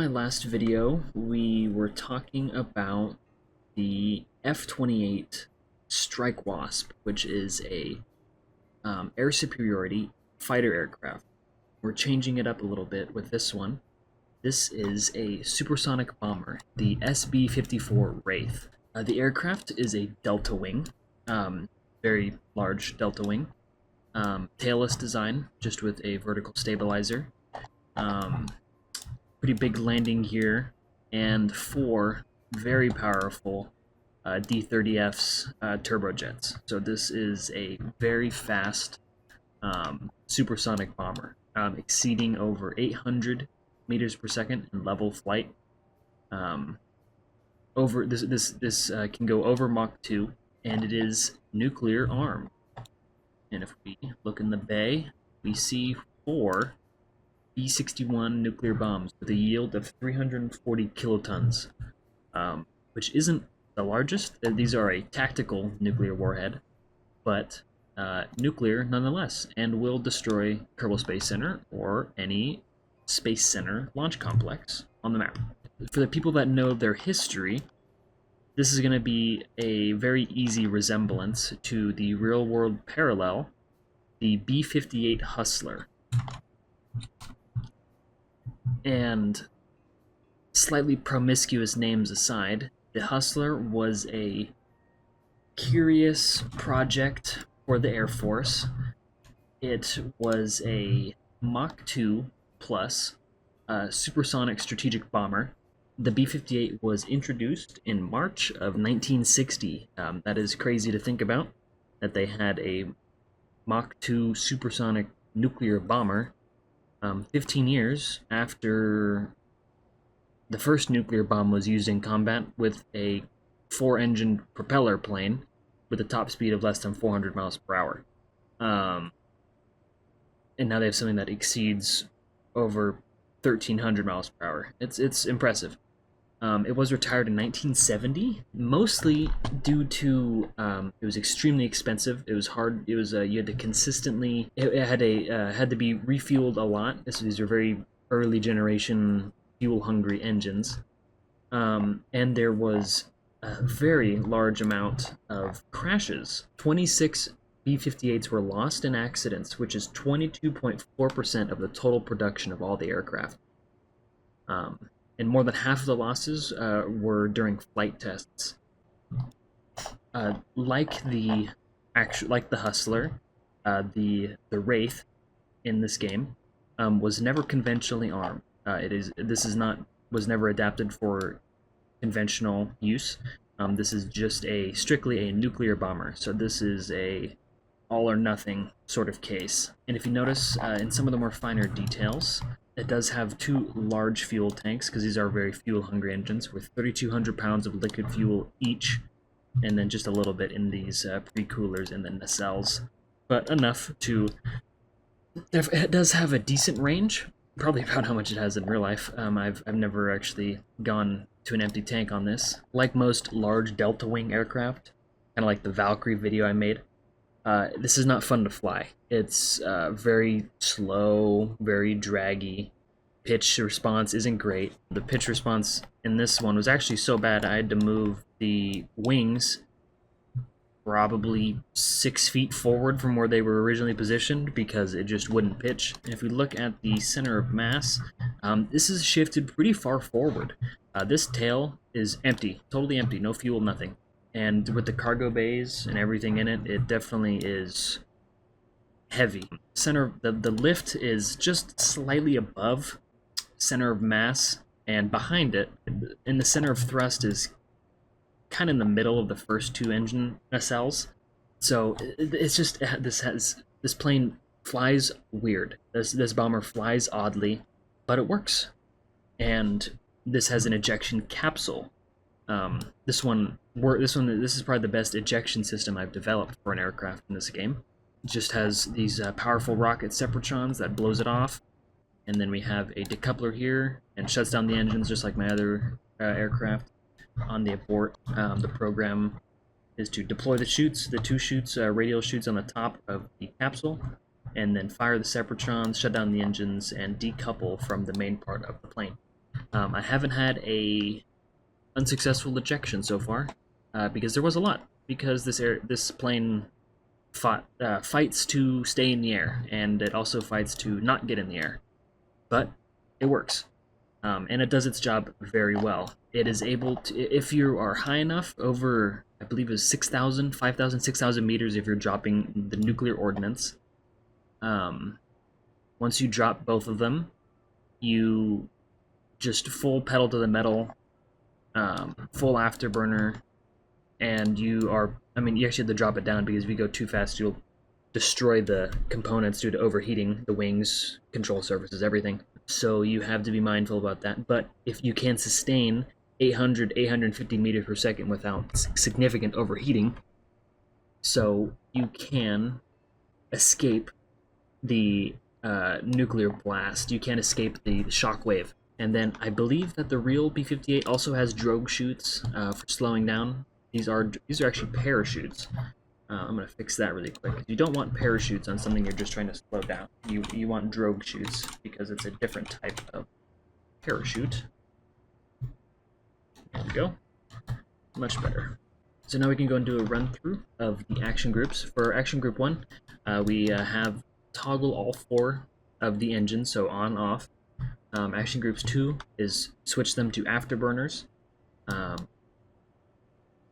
my last video, we were talking about the F-28 Strike Wasp, which is a air superiority fighter aircraft. We're changing it up a little bit with this one. This is a supersonic bomber, the SB54 Wraith. The aircraft is a delta wing, very large delta wing, tailless design, just with a vertical stabilizer. Pretty big landing gear, and 4 very powerful D30Fs turbojets. So this is a very fast supersonic bomber, exceeding over 800 meters per second in level flight. Over this can go over Mach 2, and it is nuclear armed. And if we look in the bay, we see 4 B-61 nuclear bombs with a yield of 340 kilotons, which isn't the largest. These are a tactical nuclear warhead, but nuclear nonetheless, and will destroy Kerbal Space Center or any Space Center launch complex on the map. For the people that know their history, this is going to be a very easy resemblance to the real-world parallel, the B-58 Hustler. And slightly promiscuous names aside, the Hustler was a curious project for the Air Force. It was a Mach 2 plus supersonic strategic bomber. The B-58 was introduced in March of 1960. That is crazy to think about, that they had a Mach 2 supersonic nuclear bomber 15 years after the first nuclear bomb was used in combat with a 4-engine propeller plane with a top speed of less than 400 miles per hour. And now they have something that exceeds over 1,300 miles per hour. It's impressive. It was retired in 1970, mostly due to it was extremely expensive. It was hard. It was you had to consistently. It had to be refueled a lot. So these are very early generation fuel hungry engines, and there was a very large amount of crashes. 26 B-58s were lost in accidents, which is 22.4% of the total production of all the aircraft. And more than half of the losses were during flight tests. Like the Hustler, the Wraith in this game was never conventionally armed. Was never adapted for conventional use. This is just strictly a nuclear bomber. So this is a all or nothing sort of case. And if you notice in some of the more finer details, it does have 2 large fuel tanks, because these are very fuel-hungry engines, with 3,200 pounds of liquid fuel each, and then just a little bit in these pre-coolers and the nacelles. But enough to... It does have a decent range, probably about how much it has in real life. I've never actually gone to an empty tank on this. Like most large delta wing aircraft, kind of like the Valkyrie video I made, this is not fun to fly. It's very slow, very draggy. Pitch response isn't great. The pitch response in this one was actually so bad I had to move the wings probably 6 feet forward from where they were originally positioned because it just wouldn't pitch. And if we look at the center of mass, this is shifted pretty far forward. This tail is empty, totally empty, no fuel, nothing. And with the cargo bays and everything in it, it definitely is heavy. The lift is just slightly above center of mass, and behind it, in the center of thrust, is kind of in the middle of the first 2 engine nacelles. So it's just this plane flies weird. This bomber flies oddly, but it works. And this has an ejection capsule. This is probably the best ejection system I've developed for an aircraft in this game. It just has these powerful rocket separatrons that blows it off, and then we have a decoupler here and shuts down the engines just like my other aircraft. On the abort, the program is to deploy the 2 chutes, radial chutes on the top of the capsule, and then fire the separatrons, shut down the engines, and decouple from the main part of the plane. I haven't had a unsuccessful ejection so far, because there was a lot. Because this plane fights to stay in the air, and it also fights to not get in the air. But it works, and it does its job very well. It is able to, if you are high enough, over, I believe it was 6,000, 5,000, 6,000 meters if you're dropping the nuclear ordnance. Once you drop both of them, you just full pedal to the metal, full afterburner, and you are, I mean, you actually have to drop it down because if you go too fast, you'll destroy the components due to overheating, the wings, control surfaces, everything. So you have to be mindful about that. But if you can sustain 800, 850 meters per second without significant overheating, so you can escape the nuclear blast, you can escape the shock wave. And then I believe that the real B-58 also has drogue chutes for slowing down. These are actually parachutes. I'm going to fix that really quick. You don't want parachutes on something you're just trying to slow down. You want drogue chutes because it's a different type of parachute. There we go. Much better. So now we can go and do a run through of the action groups. For action group 1, we have toggle all 4 of the engines, so on, off. Action groups 2 is switch them to afterburners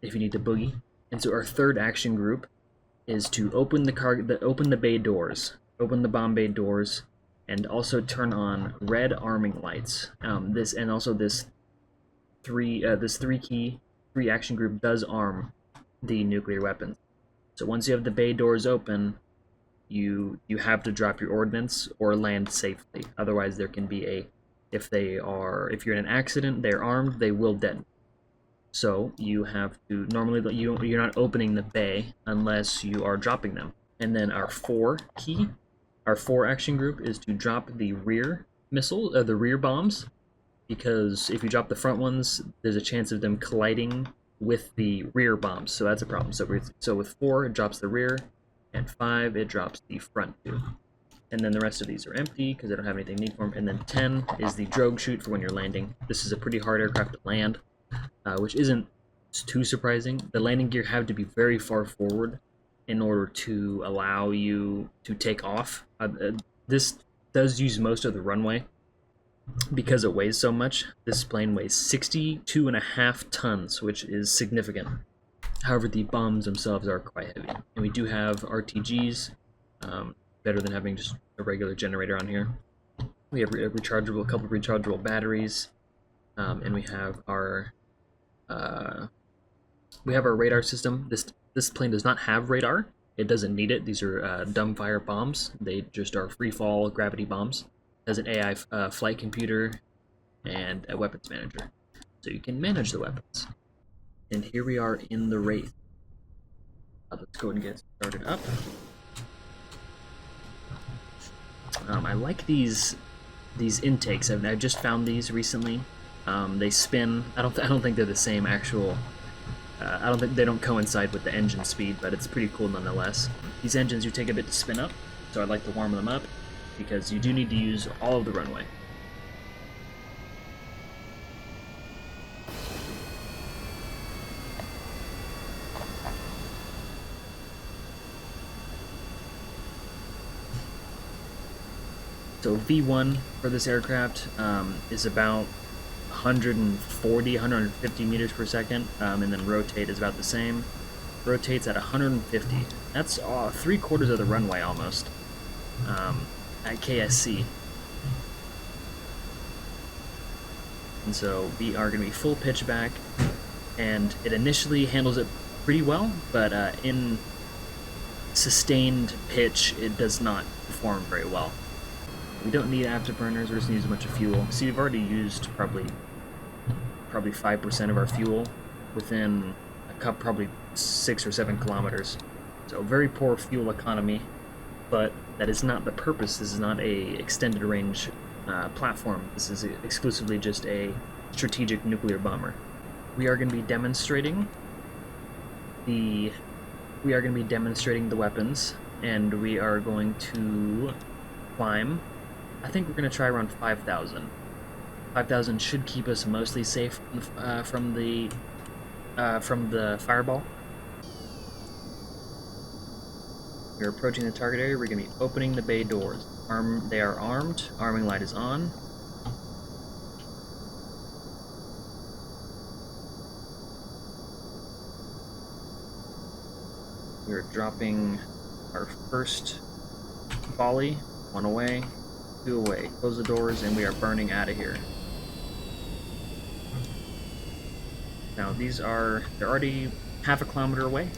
if you need to boogie. And so our third action group is to open the bay doors, open the bomb bay doors, and also turn on red arming lights. This three action group does arm the nuclear weapons. So once you have the bay doors open, you have to drop your ordnance or land safely. Otherwise, there can be if you're in an accident, they're armed, they will detonate. So you have to, normally you're not opening the bay unless you are dropping them. And then our 4 action group is to drop the rear the rear bombs, because if you drop the front ones, there's a chance of them colliding with the rear bombs, so that's a problem. So with 4, it drops the rear, and 5, it drops the front 2. And then the rest of these are empty because they don't have anything need for them. And then 10 is the drogue chute for when you're landing. This is a pretty hard aircraft to land, which isn't too surprising. The landing gear have to be very far forward in order to allow you to take off. This does use most of the runway because it weighs so much. This plane weighs 62.5 tons, which is significant. However, the bombs themselves are quite heavy. And we do have RTGs, better than having just a regular generator on here. We have a couple of rechargeable batteries, and we have our radar system. This plane does not have radar. It doesn't need it. These are dumbfire bombs. They just are free fall gravity bombs. It has an AI flight computer and a weapons manager, so you can manage the weapons. And here we are in the Wraith. Let's go ahead and get started up. I like these intakes. I've just found these recently. They spin. I don't think they're the same actual. They don't coincide with the engine speed, but it's pretty cool nonetheless. These engines do take a bit to spin up, so I'd like to warm them up because you do need to use all of the runway. So V1 for this aircraft is about 140, 150 meters per second, and then rotate is about the same. Rotates at 150. That's 3/4 of the runway almost at KSC. And so we are going to be full pitch back, and it initially handles it pretty well, but in sustained pitch, it does not perform very well. We don't need afterburners, we're just going to use a bunch of fuel. See, we've already used probably 5% of our fuel within probably 6 or 7 kilometers. So very poor fuel economy, but that is not the purpose. This is not a extended range platform. This is exclusively just a strategic nuclear bomber. We are going to be demonstrating the weapons, and we are going to climb. I think we're going to try around 5,000 5,000 should keep us mostly safe from the fireball. We're approaching the target area. We're going to be opening the bay doors. They are armed. Arming light is on. We're dropping our first volley. 1 away, 2 away. Close the doors, and we are burning out of here. Now they're already half a kilometer away.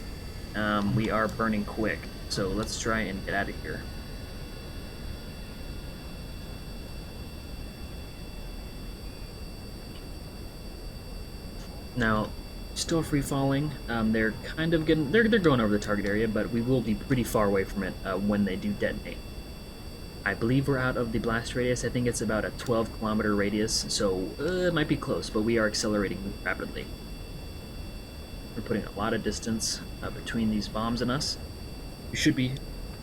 We are burning quick, so let's try and get out of here. Now, still free falling. They're kind of getting they're going over the target area, but we will be pretty far away from it when they do detonate. I believe we're out of the blast radius. I think it's about a 12-kilometer radius, so it might be close, but we are accelerating rapidly. We're putting a lot of distance between these bombs and us. We should be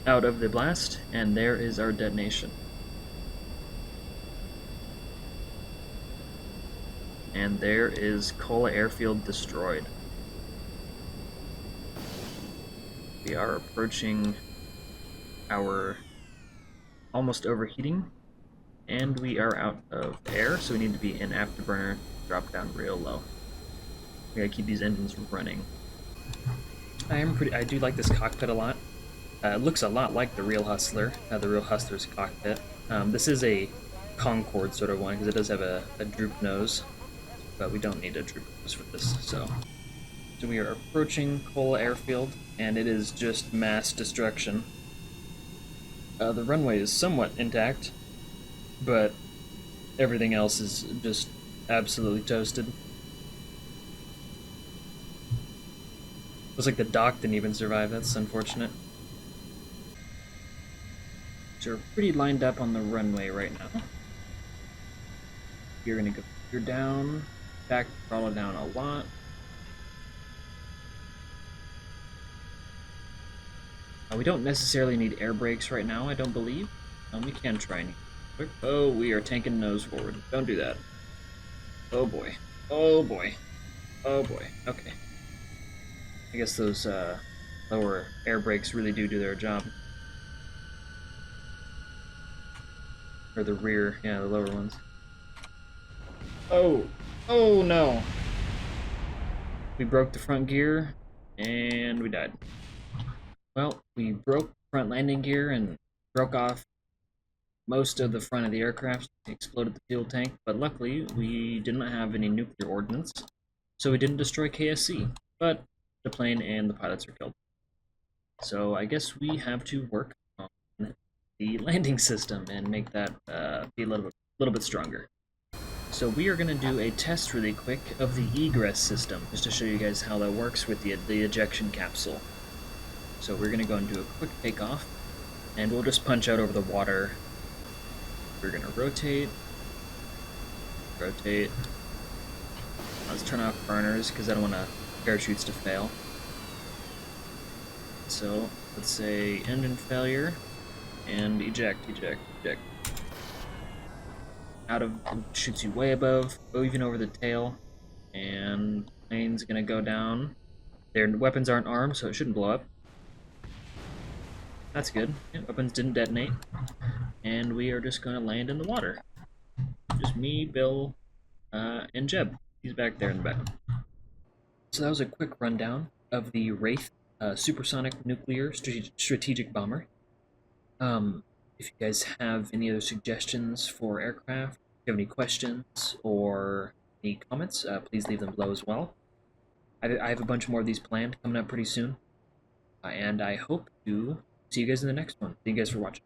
out of the blast, and there is our detonation. And there is Kola Airfield destroyed. We are approaching our almost overheating, and we are out of air, so we need to be in afterburner, drop down real low. We gotta keep these engines running. I do like this cockpit a lot. It looks a lot like the real Hustler, the real Hustler's cockpit. This is a Concorde sort of one, because it does have a droop nose, but we don't need a droop nose for this, so we are approaching Kola Airfield, and it is just mass destruction. The runway is somewhat intact, but everything else is just absolutely toasted. Looks like the dock didn't even survive. That's unfortunate. So we're pretty lined up on the runway right now. You're gonna go gear down, back throttle down a lot. We don't necessarily need air brakes right now, I don't believe. We can try and quick. Oh, we are tanking nose forward. Don't do that. Oh boy. Oh boy. Oh boy. Okay. I guess those lower air brakes really do their job. Or the rear, yeah, the lower ones. Oh! Oh no! We broke the front gear, and we died. Well, we broke front landing gear and broke off most of the front of the aircraft, exploded the fuel tank, but luckily we did not have any nuclear ordnance, so we didn't destroy KSC, but the plane and the pilots are killed. So I guess we have to work on the landing system and make that be a little bit stronger. So we are going to do a test really quick of the egress system, just to show you guys how that works with the ejection capsule. So we're going to go and do a quick takeoff, and we'll just punch out over the water. We're going to rotate. Let's turn off burners, because I don't want parachutes to fail. So let's say engine failure, and eject. Shoots you way above, even over the tail, and plane's going to go down. Their weapons aren't armed, so it shouldn't blow up. That's good. Yeah, weapons didn't detonate. And we are just going to land in the water. Just me, Bill, and Jeb. He's back there in the back. So that was a quick rundown of the Wraith supersonic nuclear strategic bomber. If you guys have any other suggestions for aircraft, if you have any questions or any comments, please leave them below as well. I have a bunch more of these planned coming up pretty soon. And I hope to see you guys in the next one. Thank you guys for watching.